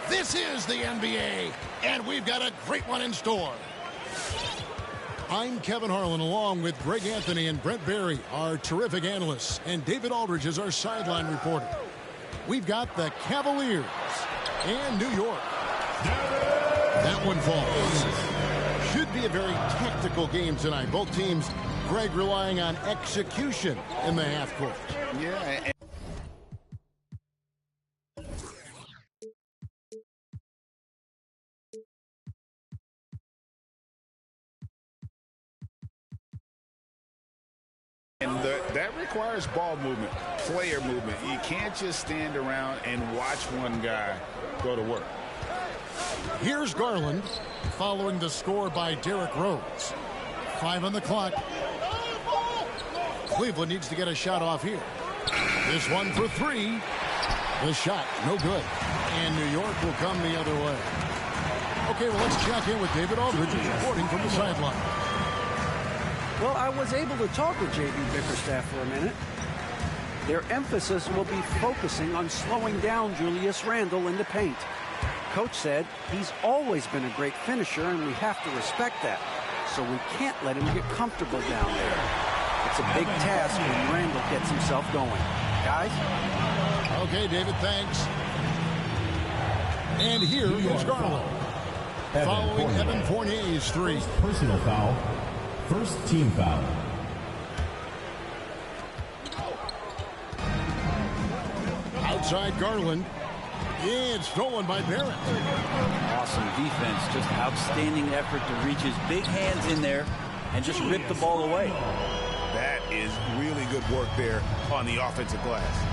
This is the NBA, and we've got a great one in store. I'm Kevin Harlan, along with Greg Anthony and Brent Barry, our terrific analysts, and David Aldridge is our sideline reporter. We've got the Cavaliers and New York. That one falls. Should be a very tactical game tonight. Both teams, Greg, relying on execution in the half court. Yeah. And that requires ball movement, player movement. You can't just stand around and watch one guy go to work. Here's Garland, following the score by Derrick Rose. 5 on the clock. Cleveland needs to get a shot off here. This one for 3. The shot, no good. And New York will come the other way. Okay, well, let's check in with David Aldridge, reporting from the sideline. Well, I was able to talk with J.B. Bickerstaff for a minute. Their emphasis will be focusing on slowing down Julius Randle in the paint. Coach said he's always been a great finisher, and we have to respect that. So we can't let him get comfortable down there. It's a big task when Randle gets himself going. Guys? Okay, David, thanks. And here is Garland. Following Evan Fournier's 3. Personal foul. First team foul. Outside Garland. Yeah, it's stolen by Barrett. Awesome defense. Just outstanding effort to reach his big hands in there and just rip the ball away. That is really good work there on the offensive glass.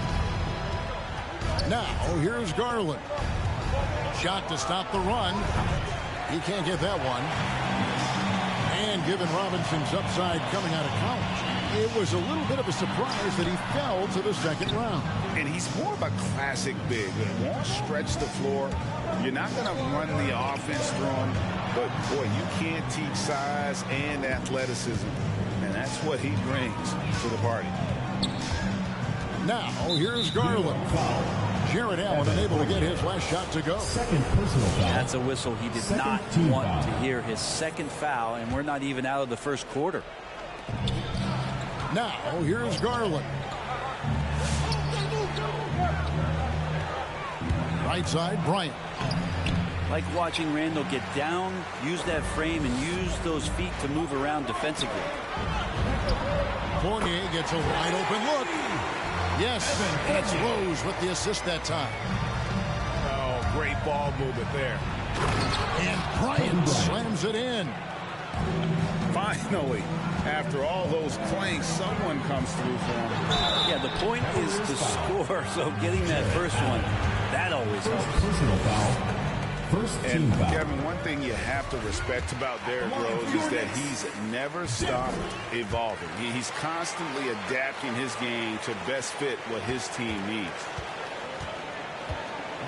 Now, here's Garland. Shot to stop the run. He can't get that one. And given Robinson's upside coming out of college, it was a little bit of a surprise that he fell to the second round. And he's more of a classic big. He won't stretch the floor. You're not going to run the offense through him. But, boy, you can't teach size and athleticism. And that's what he brings to the party. Now, here's Garland. Jared Allen unable to get his last shot to go. Second personal foul. That's a whistle he did not want to hear. His second foul, and we're not even out of the first quarter. Now, here's Garland. Right side, Bryant. Like watching Randle get down, use that frame, and use those feet to move around defensively. Fournier gets a wide open look. Yes, and it's Rose with the assist that time. Oh, great ball movement there. And Bryant slams it in. Finally, after all those planks, someone comes through for him. Yeah, the point is to score, so getting that first one, that always helps. Personal foul. First team foul. Kevin, one thing you have to respect about Derrick Rose is that he's never stopped evolving. He's constantly adapting his game to best fit what his team needs.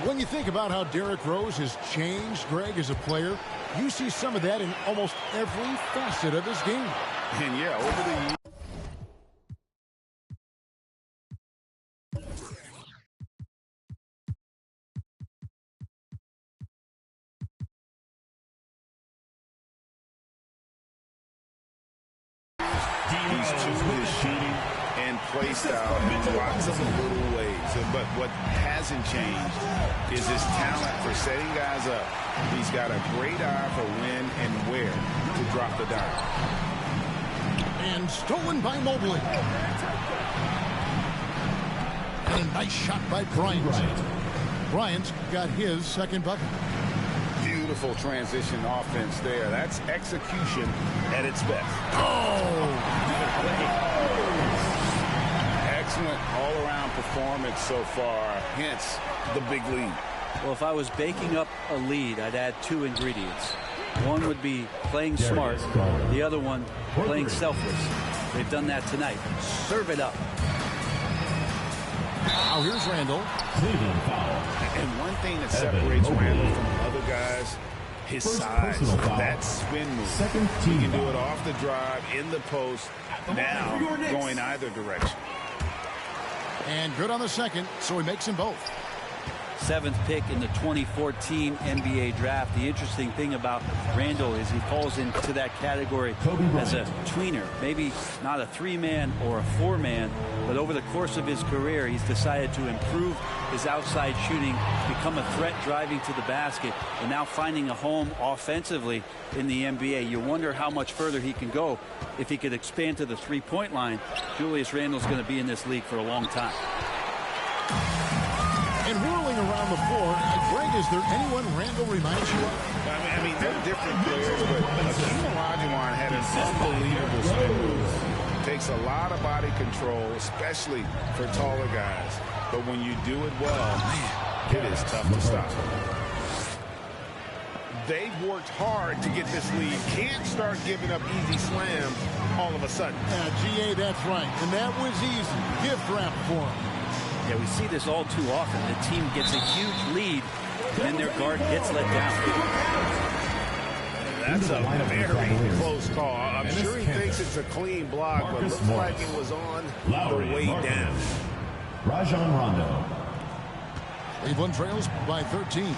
When you think about how Derrick Rose has changed, Greg, as a player, you see some of that in almost every facet of his game. And yeah, over the years. He's tuned his shooting and play style in lots of little ways. So, but what hasn't changed is his talent for setting guys up. He's got a great eye for when and where to drop the dime. And stolen by Mobley. And a nice shot by Bryant. Bryant's got his second bucket. Beautiful transition offense there. That's execution at its best. Oh! Excellent all-around performance so far, hence the big lead. Well, if I was baking up a lead, I'd add 2 ingredients. One would be playing smart. The other one, playing selfless. They've done that tonight. Serve it up. Now here's Randall. Cleveland foul. And one thing that separates Randall from other guys, his size. That spin move. Second He team can do foul. it off the drive, in the post, now going either direction. And good on the second, so he makes them both. 7th pick in the 2014 NBA draft. The interesting thing about Randall is he falls into that category as a tweener. Maybe not a 3-man or a 4-man, but over the course of his career, he's decided to improve his outside shooting, become a threat driving to the basket, and now finding a home offensively in the NBA. You wonder how much further he can go if he could expand to the 3-point line. Julius Randle's going to be in this league for a long time. And whirling around the floor, Greg, is there anyone Randall reminds you of? I mean, they're different players, but Akeem Olajuwon had an unbelievable spin move. Takes a lot of body control, especially for taller guys. But when you do it well, man, it is tough to stop. They've worked hard to get this lead. Can't start giving up easy slams all of a sudden. GA, that's right. And that was easy. Gift wrap for him. Yeah, we see this all too often. The team gets a huge lead, and their guard gets let down. That's a very close call. I'm sure he thinks it's a clean block, but looks like it was on the way down. Rajon Rondo. Cleveland trails by 13.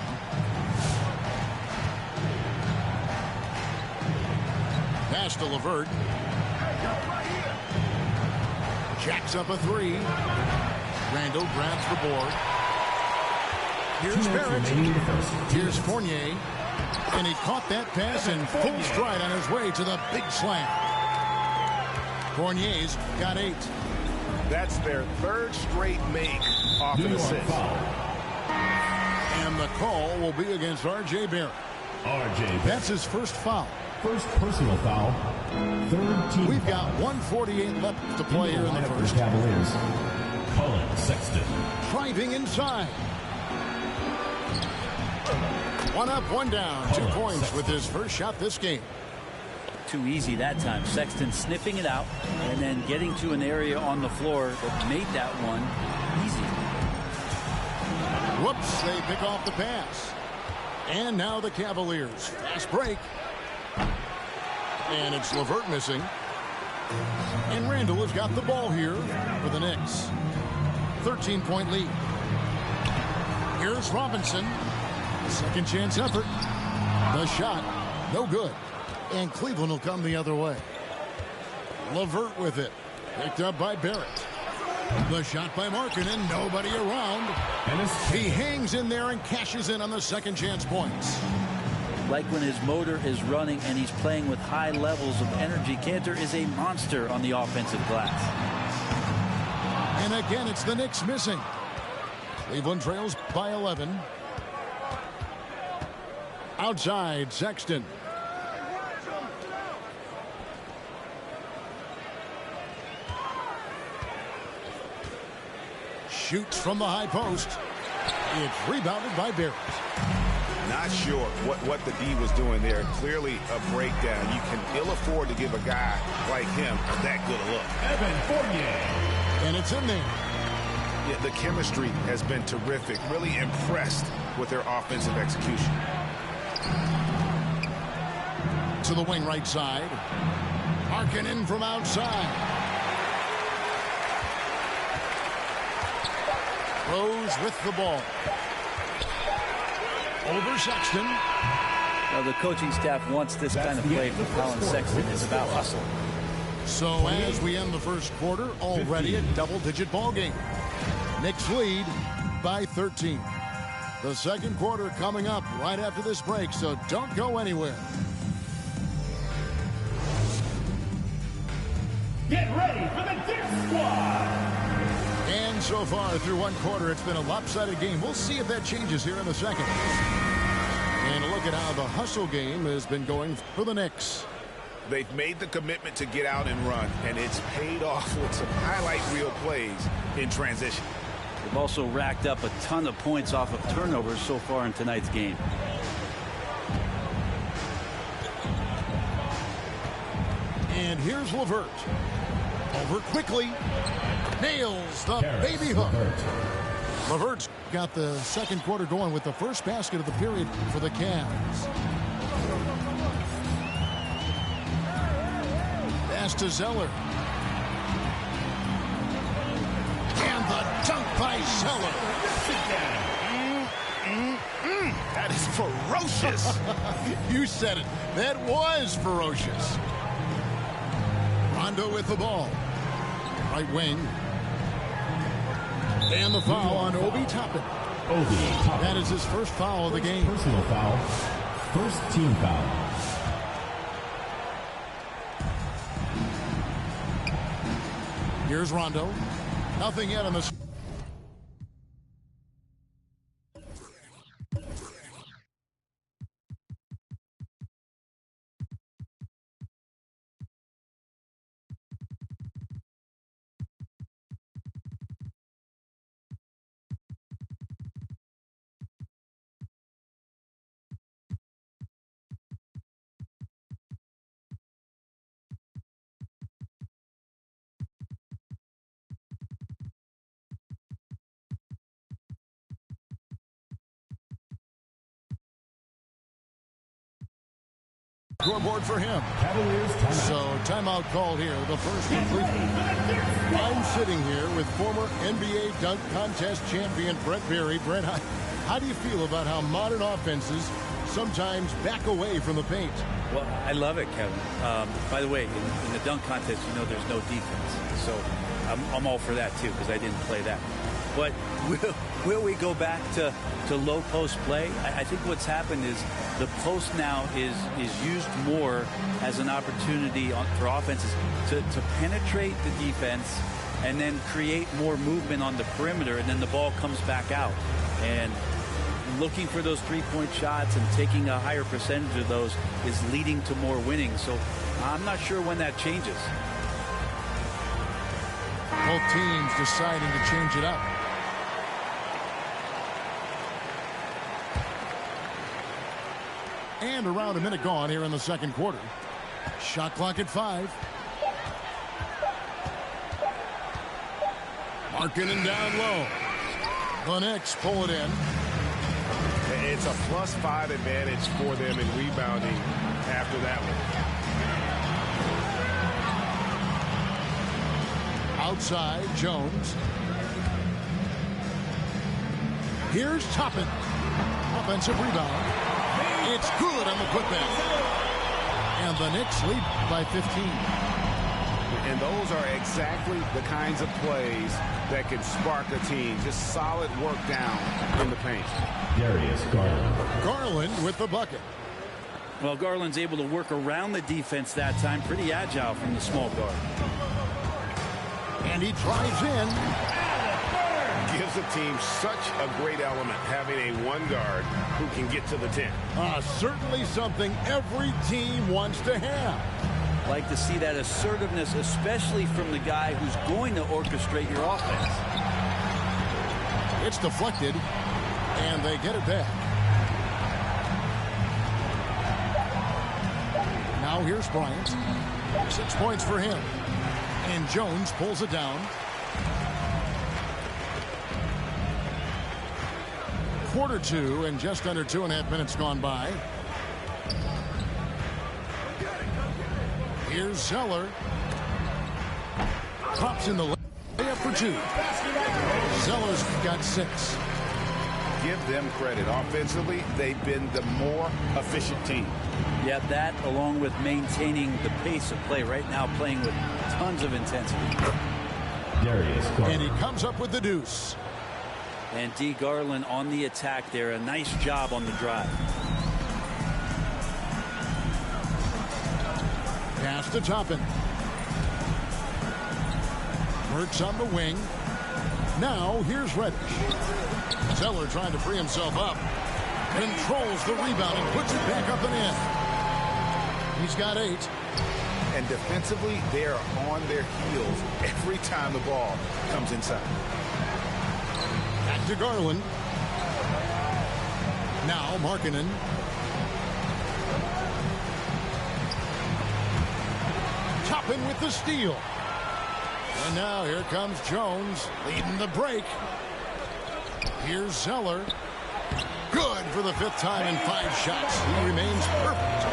Pass to LeVert. Jacks up a 3. Randall grabs the board. Here's Barrett. Here's Fournier. And he caught that pass in full stride on his way to the big slam. Fournier's got 8. That's their 3rd straight make off an assist. And the call will be against R.J. Barrett. That's his first foul. First personal foul. 3rd team. We've got 1:48 left to play here in the first. Cavaliers. Colin Sexton. Driving inside. 1 up, 1 down. 2 points with his first shot this game. Too easy that time. Sexton sniffing it out and then getting to an area on the floor that made that one easy. Whoops, they pick off the pass. And now the Cavaliers. Fast break. And it's LeVert missing. And Randall has got the ball here for the Knicks. 13-point lead. Here's Robinson. Second chance effort. The shot, no good. And Cleveland will come the other way. LeVert with it. Picked up by Barrett. The shot by Markkanen. Nobody around. He hangs in there and cashes in on the second chance points. Like when his motor is running and he's playing with high levels of energy, Cantor is a monster on the offensive glass. And again, it's the Knicks missing. Cleveland trails by 11. Outside, Sexton. Shoots from the high post. It's rebounded by Barrett. Not sure what the D was doing there. Clearly a breakdown. You can ill afford to give a guy like him that good a look. Evan Fournier. And it's in there. Yeah, the chemistry has been terrific. Really impressed with their offensive execution. To the wing right side. Markkanen from outside. Rose with the ball. Over Sexton. Now the coaching staff wants this kind of play from Colin Sexton. It's about hustle. So as we end the first quarter, already a double-digit ball game. Knicks lead by 13. The second quarter coming up right after this break, so don't go anywhere. Get ready for the Dick Squad! And so far through one quarter, it's been a lopsided game. We'll see if that changes here in the second. And a look at how the hustle game has been going for the Knicks. They've made the commitment to get out and run, and it's paid off with some highlight reel plays in transition. They've also racked up a ton of points off of turnovers so far in tonight's game. And here's LeVert. Over quickly. Nails the baby hook. LeVert's got the second quarter going with the first basket of the period for the Cavs. Pass to Zeller. And the dunk by Zeller. That is ferocious. You said it. That was ferocious. Rondo with the ball. Right wing. And the foul on Obi Toppin. That is his first foul of the game. Personal foul. First team foul. Here's Rondo. Nothing yet on the... Scoreboard for him. Cavaliers timeout. So timeout called here. The first complete. I'm sitting here with former NBA dunk contest champion Brent Berry. Brent, how do you feel about how modern offenses sometimes back away from the paint? Well, I love it, Kevin. By the way, in the dunk contest, you know there's no defense. So I'm all for that, too, because I didn't play that. But will we go back to low post play? I think what's happened is the post now is used more as an opportunity for offenses to penetrate the defense and then create more movement on the perimeter, and then the ball comes back out. And looking for those three-point shots and taking a higher percentage of those is leading to more winning. So I'm not sure when that changes. Both teams deciding to change it up. And around a minute gone here in the second quarter. Shot clock at 5. Markkanen down low. The Knicks pull it in. It's a +5 advantage for them in rebounding after that one. Outside, Jones. Here's Toppin. Offensive rebound. It's good on the putback. And the Knicks lead by 15. And those are exactly the kinds of plays that can spark a team. Just solid work down in the paint. Darius Garland. Garland with the bucket. Well, Garland's able to work around the defense that time. Pretty agile from the small guard. And he drives in. Gives a team such a great element having a one guard who can get to the 10. Certainly something every team wants to have. Like to see that assertiveness, especially from the guy who's going to orchestrate your offense. It's deflected, and they get it back. Now here's Bryant. 6 points for him. And Jones pulls it down. Quarter 2 and just under 2.5 minutes gone by. Here's Zeller. Pops in the layup for 2. Zeller's got 6. Give them credit. Offensively, they've been the more efficient team. Yeah, that along with maintaining the pace of play right now, playing with tons of intensity. Darius Garland. And he comes up with the deuce. And D. Garland on the attack there. A nice job on the drive. Pass to Toppin. Works on the wing. Now here's Reddish. Zeller trying to free himself up. Controls the rebound and puts it back up and in. He's got 8. And defensively, they are on their heels every time the ball comes inside. Back to Garland. Now Markkanen. Toppin with the steal. And now here comes Jones leading the break. Here's Zeller. Good for the 5th time in 5 shots. He remains perfect.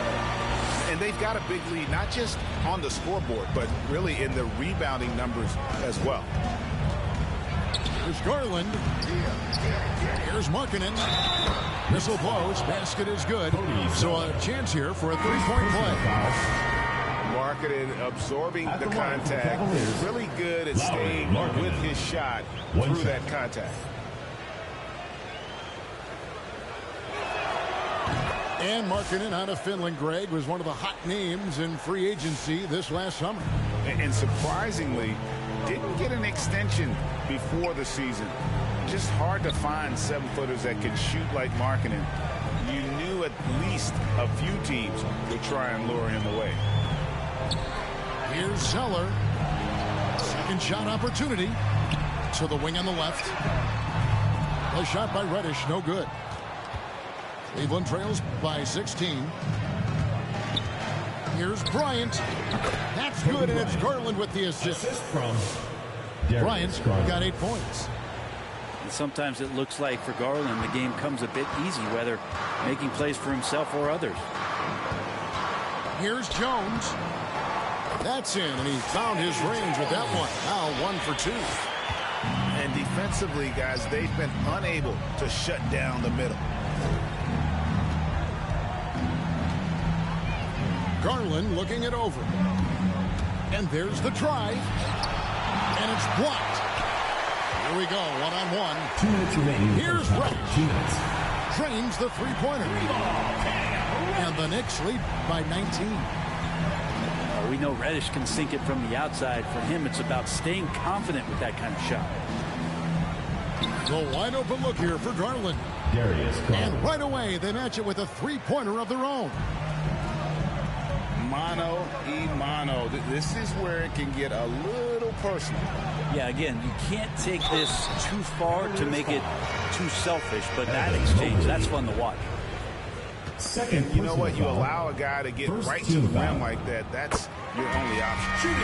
And they've got a big lead, not just on the scoreboard, but really in the rebounding numbers as well. Here's Garland. Here's Markkanen. Whistle blows. Basket is good. So a chance here for a 3-point play. Markkanen absorbing the contact. Really good at staying with his shot through that contact. And Markkanen out of Finland, Greg, was one of the hot names in free agency this last summer. And surprisingly, didn't get an extension before the season. Just hard to find 7-footers that can shoot like Markkanen. You knew at least a few teams would try and lure him away. Here's Zeller. Second shot opportunity. To the wing on the left. A shot by Reddish, no good. Cleveland trails by 16. Here's Bryant. That's good, and it's Garland with the assist. Bryant's got 8 points. And sometimes it looks like for Garland the game comes a bit easy, whether making plays for himself or others. Here's Jones. That's in, and he found his range with that one. Now 1 for 2. And defensively, guys, they've been unable to shut down the middle. Garland looking it over. And there's the try. And it's blocked. Here we go, one-on-one. 2 minutes remaining. Here's Reddish. 2 minutes. Drains the three-pointer. And the Knicks lead by 19. We know Reddish can sink it from the outside. For him, it's about staying confident with that kind of shot. The wide open look here for Garland. Darius Garland. And right away, they match it with a three-pointer of their own. Mano. This is where it can get a little personal. Yeah, again, you can't take this too far to make it too selfish, but that exchange, that's fun to watch. Second, you know what? You allow a guy to get right to the rim like that. That's your only option.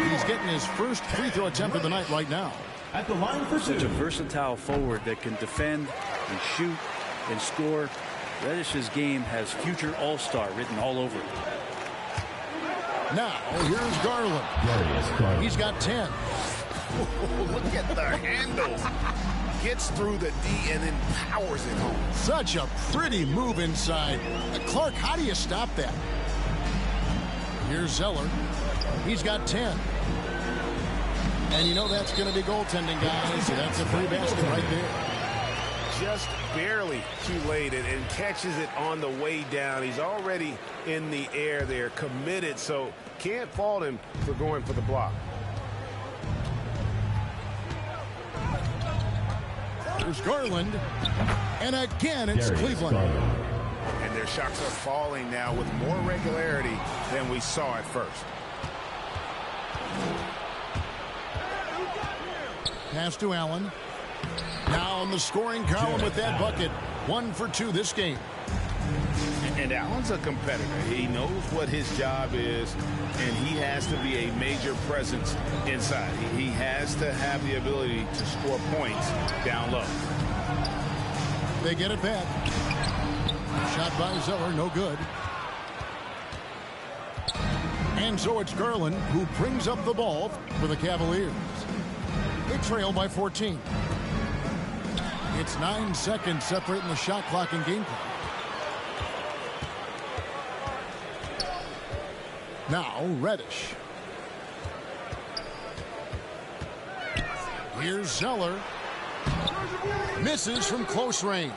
He's getting his first free throw attempt of the night right now. At the line for 2. Such a versatile forward that can defend and shoot and score. Reddish's game has future all-star written all over it. Now, here's Garland. Darius Garland. He's got 10. Look at the handles. Gets through the D and then powers it home. Such a pretty move inside. Clark, how do you stop that? Here's Zeller. He's got 10. And you know that's going to be goaltending, guys. That's a free basket right there. Just barely too late and catches it on the way down. He's already in the air there, committed, so can't fault him for going for the block. There's Garland. And again, it's Darius Cleveland. Garland. And their shots are falling now with more regularity than we saw at first. Pass to Allen. Now in the scoring column with that bucket. 1 for 2 this game. And Allen's a competitor. He knows what his job is, and he has to be a major presence inside. He has to have the ability to score points down low. They get it back. Shot by Zeller, no good. And so it's Garland who brings up the ball for the Cavaliers. They trail by 14. It's 9 seconds separating the shot clock and game clock. Now Reddish. Here's Zeller. Misses from close range.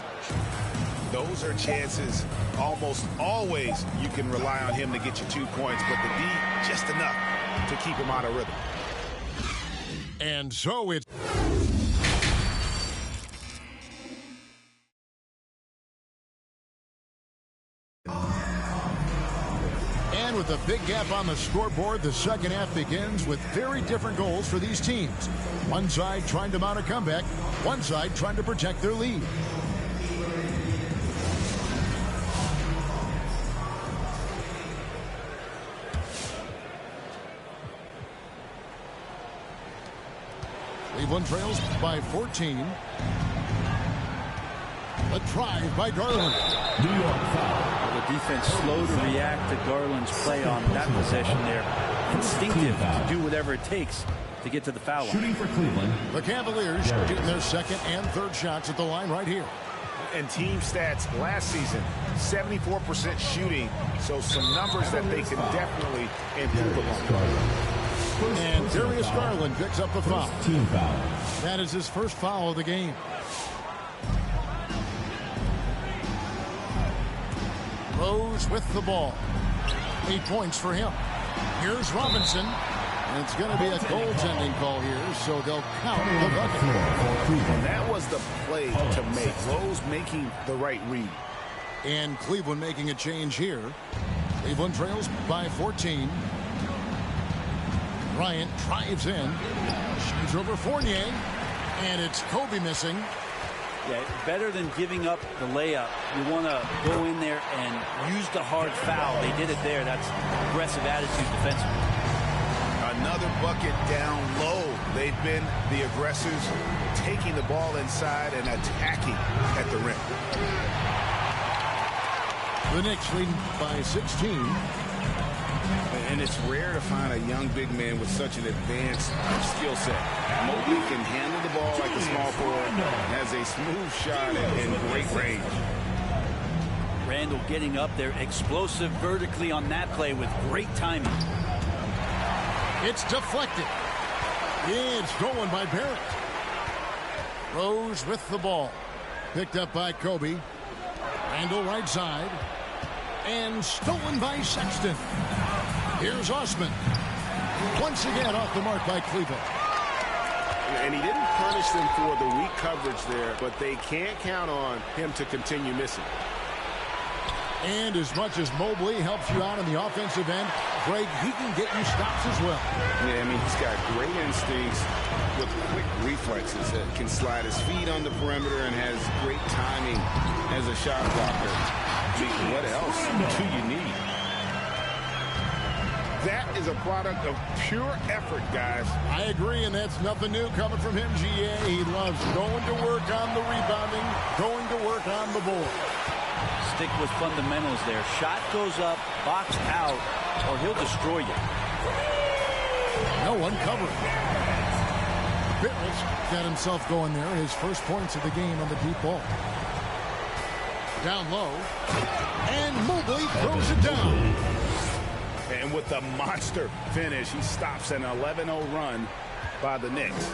Those are chances almost always you can rely on him to get you 2 points, but the D just enough to keep him out of rhythm. And so it's... And with a big gap on the scoreboard, the second half begins with very different goals for these teams. One side trying to mount a comeback, one side trying to protect their lead. Cleveland trails by 14. A drive by Garland. New York foul. The defense slow to react to Garland's play on that possession there. Instinctive to do whatever it takes to get to the foul line. Shooting for Cleveland. The Cavaliers getting their second and third shots at the line right here. And team stats last season, 74% shooting, so some numbers that they can definitely improve upon. And Darius Garland picks up the foul. Team foul. That is his first foul of the game. Rose with the ball. 8 points for him. Here's Robinson. And it's going to be a goaltending call here, so they'll count the bucket. And that was the play to make. Rose making the right read. And Cleveland making a change here. Cleveland trails by 14. Bryant drives in. Shoots over Fournier. And it's Kobe missing. Yeah, better than giving up the layup. You want to go in there and use the hard foul. They did it there. That's aggressive attitude defensively. Another bucket down low. They've been the aggressors, taking the ball inside and attacking at the rim. The Knicks leading by 16. And it's rare to find a young big man with such an advanced skill set. Mobley can handle the ball like a small forward, has a smooth shot and great range. Randall getting up there, explosive vertically on that play with great timing. It's deflected. It's going by Barrett. Rose with the ball. Picked up by Kobe. Randall right side. And stolen by Sexton. Here's Osman. Once again off the mark by Cleveland. And he didn't punish them for the weak coverage there, but they can't count on him to continue missing. And as much as Mobley helps you out on the offensive end, Greg, he can get you stops as well. Yeah, I mean, he's got great instincts with quick reflexes. Can slide his feet on the perimeter and has great timing as a shot blocker. I mean, what else do you need? That is a product of pure effort, guys. I agree, and that's nothing new coming from him, GA. He loves going to work on the rebounding, going to work on the board. Stick with fundamentals there. Shot goes up, box out, or he'll destroy you. No one covering. Barrett's got himself going there. His first points of the game on the deep ball. Down low. And Mobley throws it down. And with the monster finish, he stops an 11-0 run by the Knicks.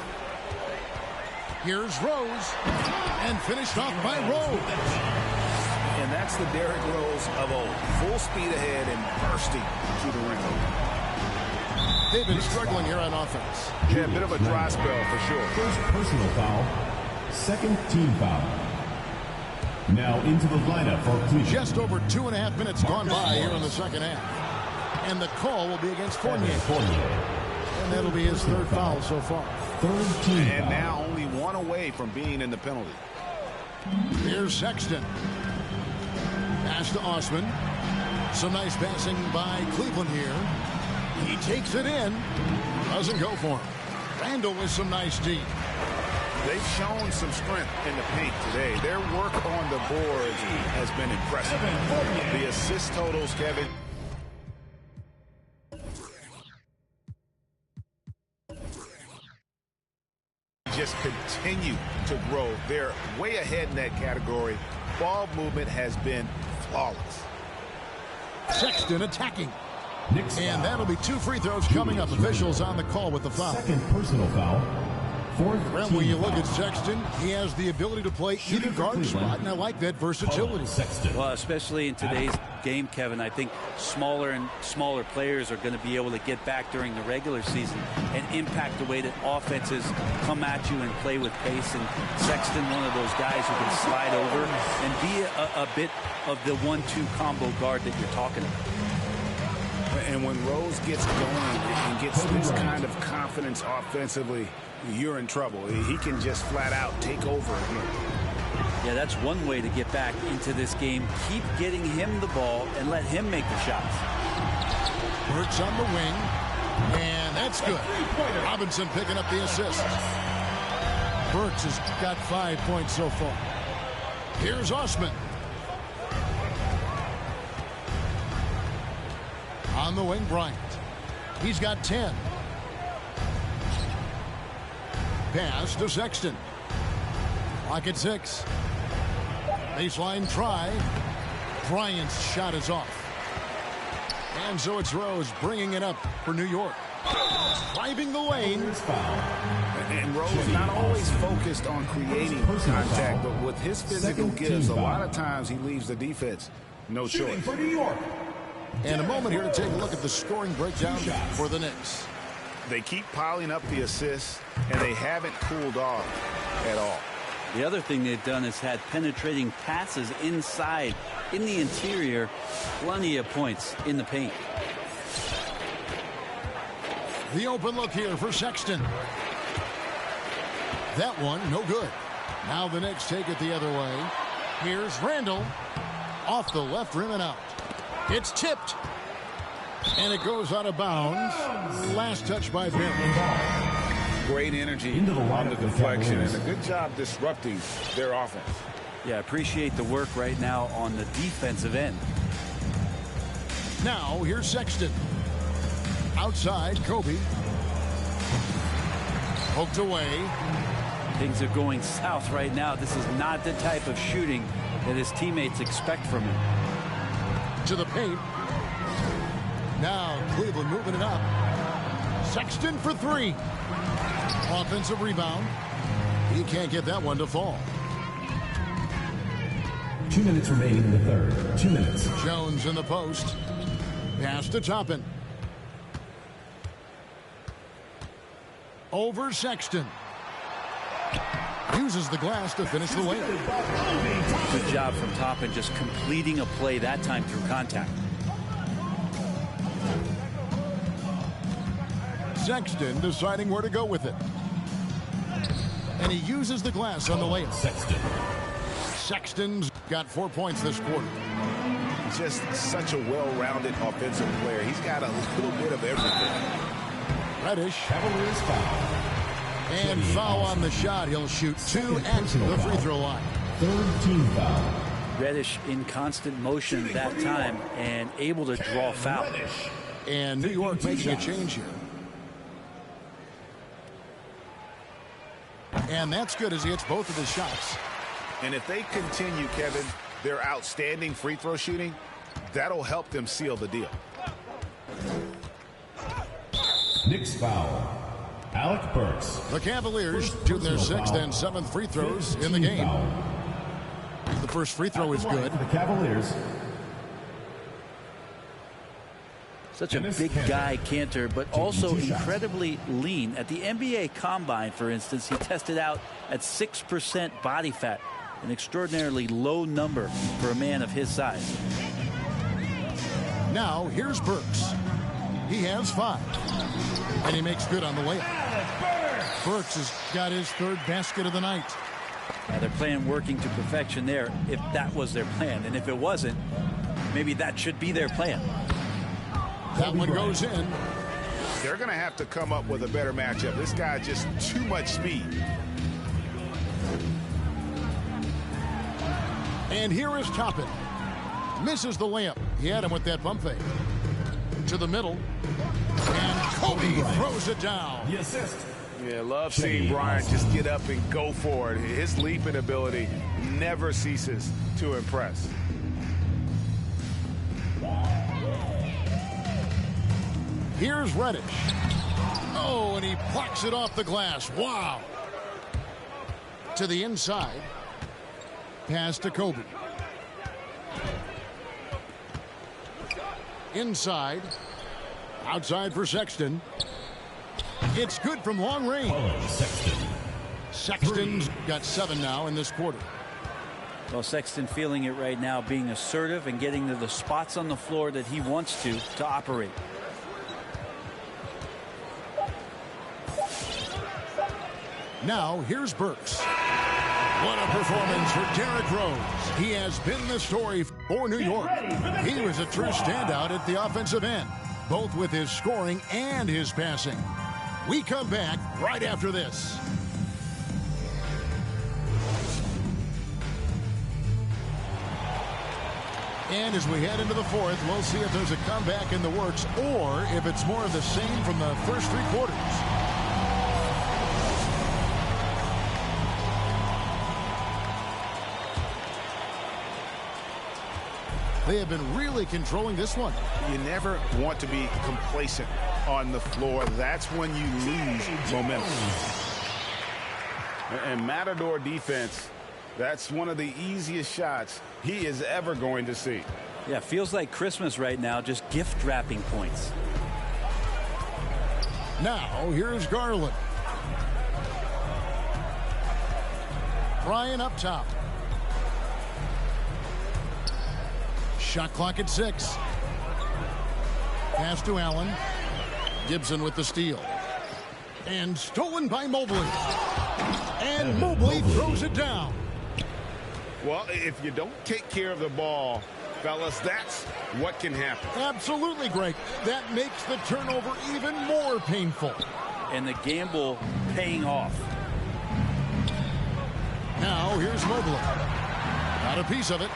Here's Rose. And finished off by Rose. And that's the Derrick Rose of old. Full speed ahead and bursting to the rim. They've been struggling here on offense. Yeah, a bit of a dry spell for sure. First personal foul. Second team foul. Now into the lineup for Cleveland. Just over 2.5 minutes gone by here in the second half. And the call will be against Fournier. And that'll be his third foul so far. Third team And foul. now only one away from being in the penalty. Here's Sexton. Pass to Osman. Some nice passing by Cleveland here. He takes it in. Doesn't go for him. Randall with some nice deep. They've shown some strength in the paint today. Their work on the boards has been impressive. The assist totals, Kevin. Just continue to grow. They're way ahead in that category. Ball movement has been flawless. Sexton attacking. Knicks And foul. that'll be 2 free throws coming up. Officials on the call with the foul. Second personal foul. Brent, when you look at Sexton, he has the ability to play either guard spot, and I like that versatility. Well, especially in today's game, Kevin, I think smaller and smaller players are going to be able to get back during the regular season and impact the way that offenses come at you and play with pace. And Sexton, one of those guys who can slide over and be a bit of the 1-2 combo guard that you're talking about. And when Rose gets going and gets this kind of confidence offensively, you're in trouble. He can just flat out take over again. Yeah, that's one way to get back into this game. Keep getting him the ball and let him make the shots. Burks on the wing, and that's good. Robinson picking up the assist. Burks has got 5 points so far. Here's Osman. On the wing, Bryant. He's got 10. Pass to Sexton. Clock at 6. Baseline try. Bryant's shot is off. And so it's Rose bringing it up for New York. Driving the lane. And Rose not always focused on creating contact, but with his physical gifts, a lot of times he leaves the defense no choice. For New York. And a moment here to take a look at the scoring breakdown for the Knicks. They keep piling up the assists, and they haven't cooled off at all. The other thing they've done is had penetrating passes inside, in the interior, plenty of points in the paint. The open look here for Sexton. That one, no good. Now the Knicks take it the other way. Here's Randall. Off the left rim and out. It's tipped. And it goes out of bounds. Last touch by Barry. Great energy on the deflection, and a good job disrupting their offense. Yeah, appreciate the work right now on the defensive end. Now, here's Sexton. Outside, Kobe. Poked away. Things are going south right now. This is not the type of shooting that his teammates expect from him. To the paint. Now Cleveland moving it up. Sexton for 3. Offensive rebound. He can't get that one to fall. 2 minutes remaining in the third. 2 minutes. Jones in the post. Pass to Toppin. Over Sexton. Uses the glass to finish the layup. Good job from Toppin, just completing a play that time through contact. Sexton deciding where to go with it. And he uses the glass on the layup. Sexton's got 4 points this quarter. Just such a well-rounded offensive player. He's got a little bit of everything. Reddish. Cavaliers foul. And foul on the shot. He'll shoot 2 at the free throw line. Third team foul. Reddish in constant motion that time and able to draw foul. And New York making a change here. And that's good as he hits both of his shots. And if they continue, Kevin, their outstanding free throw shooting, that'll help them seal the deal. Knicks foul. Alec Burks. The Cavaliers shooting their 6th and 7th free throws in the game. The first free throw is good. The Cavaliers. Such a big guy, Cantor, but also incredibly lean. At the NBA Combine, for instance, he tested out at 6% body fat, an extraordinarily low number for a man of his size. Now, here's Burks. He has 5. And he makes good on the layup. Burks has got his 3rd basket of the night. Now they're playing working to perfection there, if that was their plan. And if it wasn't, maybe that should be their plan. That one goes in. They're going to have to come up with a better matchup. This guy just too much speed. And here is Toppin. Misses the layup. He had him with that bump fake. To the middle. And Kobe throws it down. The assist. Yeah, love seeing Bryant just get up and go for it. His leaping ability never ceases to impress. Here's Reddish. Oh, and he plucks it off the glass. Wow. to the inside. Pass to Kobe. Inside. Outside for Sexton. It's good from long range. Sexton's got 7 now in this quarter. Well, Sexton feeling it right now, being assertive and getting to the spots on the floor that he wants to operate. Now, here's Burks. What a performance for Derrick Rose. He has been the story for New York. He was a true standout at the offensive end, both with his scoring and his passing. We come back right after this. And as we head into the fourth, we'll see if there's a comeback in the works or if it's more of the same from the first 3 quarters. They have been really controlling this one. You never want to be complacent on the floor. That's when you lose momentum. And Matador defense, that's one of the easiest shots he is ever going to see. Yeah, feels like Christmas right now, just gift wrapping points. Now, here's Garland. Ryan up top. Shot clock at 6. Pass to Allen. Gibson with the steal. And stolen by Mobley. And Mobley throws it down. Well, if you don't take care of the ball, fellas, that's what can happen. Absolutely, Greg. That makes the turnover even more painful. And the gamble paying off. Now, here's Mobley. Got a piece of it.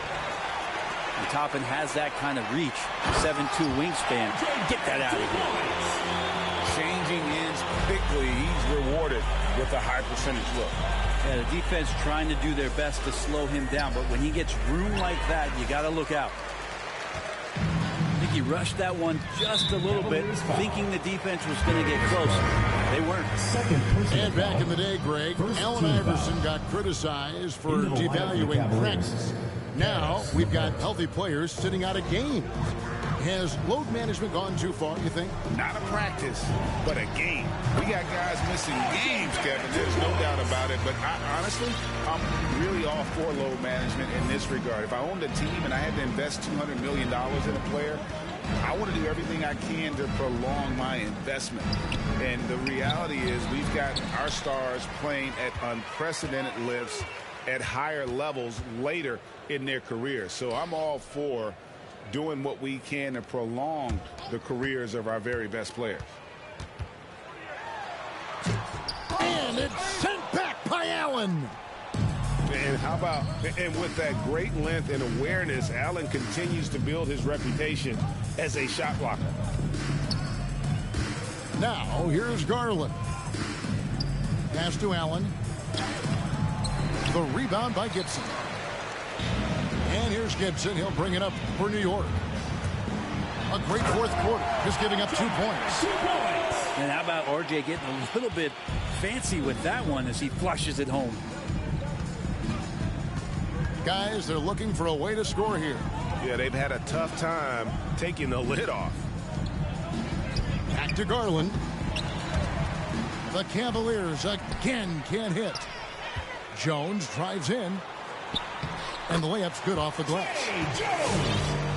And Toppin has that kind of reach. 7'2" wingspan. Get that out of here. Changing ends quickly. He's rewarded with a high percentage look. Yeah, the defense trying to do their best to slow him down, but when he gets room like that, you got to look out. I think he rushed that one just a little bit, thinking the defense was going to get close. They weren't. And back in the day, Greg, Allen Iverson got criticized for devaluing practice. Now we've got healthy players sitting out a game. Has load management gone too far, you think? Not a practice, but a game. We got guys missing games, Kevin. There's no doubt about it. But honestly, I'm really all for load management in this regard. If I owned a team and I had to invest $200 million in a player, I want to do everything I can to prolong my investment. And the reality is we've got our stars playing at unprecedented lifts at higher levels later in their career. So I'm all for doing what we can to prolong the careers of our very best players. And it's sent back by Allen. And how about, and with that great length and awareness, Allen continues to build his reputation as a shot blocker. Now, here's Garland. Pass to Allen. The rebound by Gibson. And here's Gibson. He'll bring it up for New York. A great fourth quarter, just giving up 2 points. And how about RJ getting a little bit fancy with that one as he flushes it home. Guys, they're looking for a way to score here. Yeah, they've had a tough time taking the lid off. Back to Garland. The Cavaliers again can't hit. Jones drives in. And the layup's good off the glass.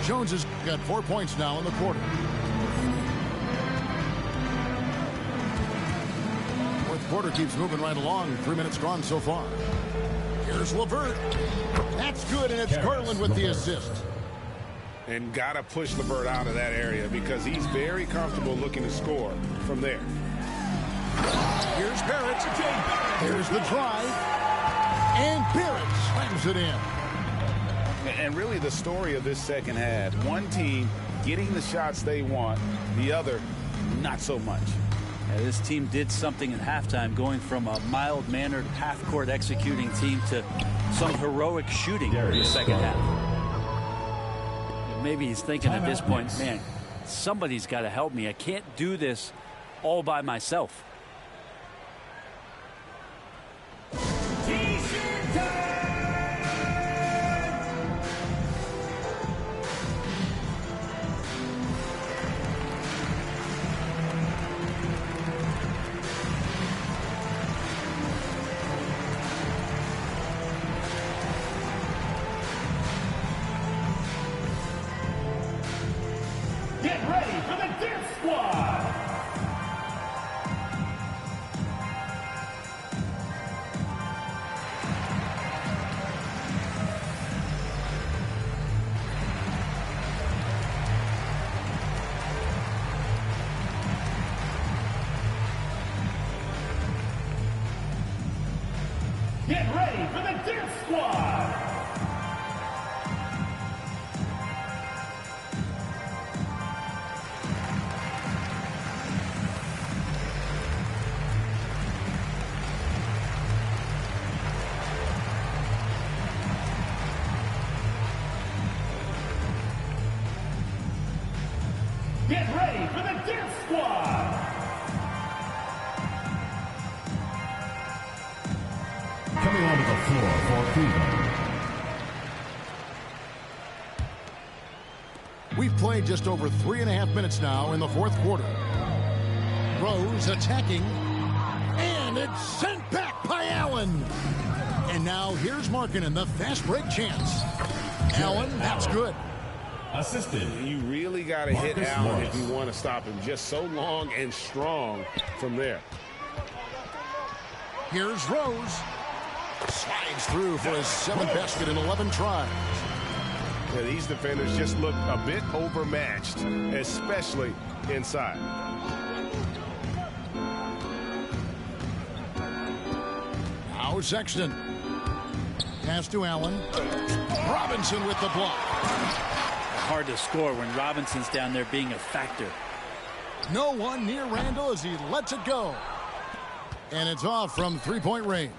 Jones has got 4 points now in the quarter. Fourth quarter keeps moving right along. 3 minutes gone so far. Here's LeVert. That's good, and it's Garland with the assist. And got to push LeVert out of that area because he's very comfortable looking to score from there. Here's Barrett. Here's the drive. And Barrett slams it in. And really the story of this second half, one team getting the shots they want, the other not so much. Yeah, this team did something at halftime, going from a mild-mannered half-court executing team to some heroic shooting in the second half. Maybe he's thinking at this point, man, somebody's got to help me. I can't do this all by myself. Get ready for the Dance Squad. Get ready for the Dance Squad. Get ready for the Dance Squad. Coming onto the floor for Cleveland. We've played just over 3.5 minutes now in the fourth quarter. Rose attacking, and it's sent back by Allen. And now here's Markkanen, the fast break chance. Allen, that's good. Assisted. You really got to hit Allen if you want to stop him. Just so long and strong from there. Here's Rose. Slides through for his 7th basket in 11 tries. Yeah, these defenders just look a bit overmatched, especially inside. Now Sexton. Pass to Allen. Robinson with the block. Hard to score when Robinson's down there being a factor. No one near Randall as he lets it go. And it's off from three-point range.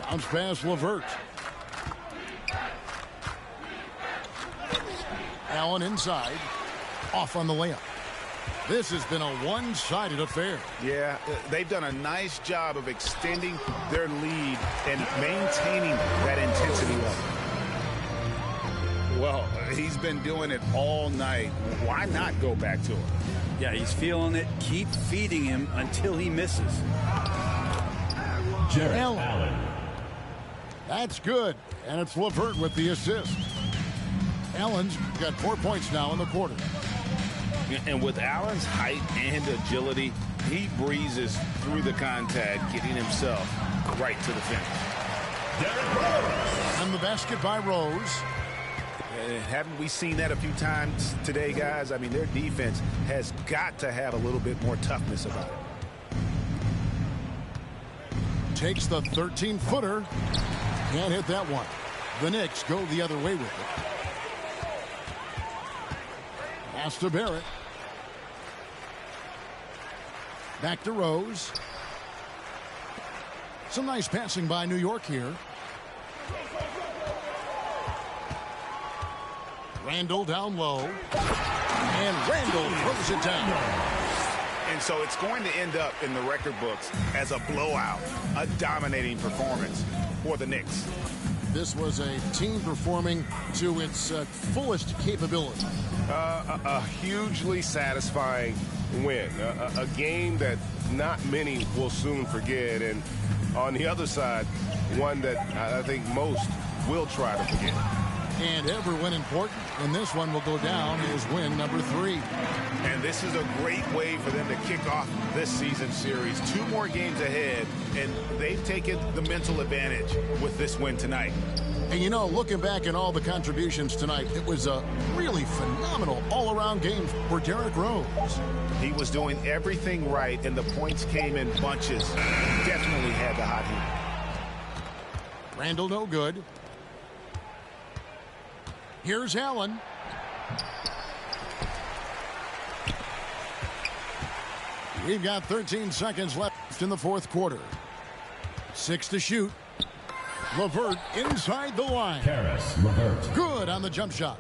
Bounce pass LeVert. Allen inside. Off on the layup. This has been a one-sided affair. Yeah, they've done a nice job of extending their lead and maintaining that intensity level. Well, he's been doing it all night. Why not go back to him? Yeah, he's feeling it. Keep feeding him until he misses. Jarrett Allen. That's good. And it's LeVert with the assist. Allen's got 4 points now in the quarter. And with Allen's height and agility, he breezes through the contact, getting himself right to the finish. And the basket by Rose. Haven't we seen that a few times today, guys? I mean, their defense has got to have a little bit more toughness about it. Takes the 13-footer. Can't hit that one. The Knicks go the other way with it. Pass to Barrett. Back to Rose. Some nice passing by New York here. Randall down low. And Randall throws it down. And so it's going to end up in the record books as a blowout, a dominating performance for the Knicks. This was a team performing to its fullest capability. A hugely satisfying win. A game that not many will soon forget. And on the other side, one that I think most will try to forget. And every win important. And this one will go down as win number 3. And this is a great way for them to kick off this season series. 2 more games ahead, and they've taken the mental advantage with this win tonight. And you know, looking back at all the contributions tonight, it was a really phenomenal all-around game for Derrick Rose. He was doing everything right, and the points came in bunches. Definitely had the hot heat. Randall no good. Here's Allen. We've got 13 seconds left in the fourth quarter. 6 to shoot. LeVert inside the line. Karis LeVert. Good on the jump shot.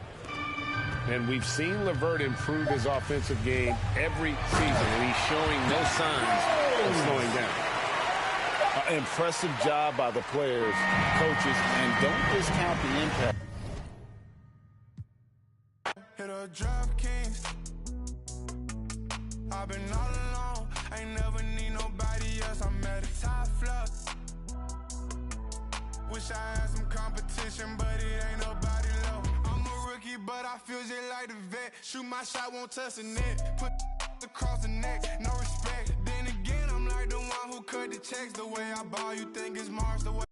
And we've seen LeVert improve his offensive game every season, and he's showing no signs of slowing down. Impressive job by the players, coaches, and don't discount the impact. Hit a drop kings. I've been all alone. I ain't never need nobody else. I'm at a top floor. Wish I had some competition, but it ain't nobody low. rookie, but I feel just like the vet. Shoot my shot, won't touch the net. Put across the neck, no respect. Then again, I'm like the one who cut the checks. The way I ball, you think it's Mars. The way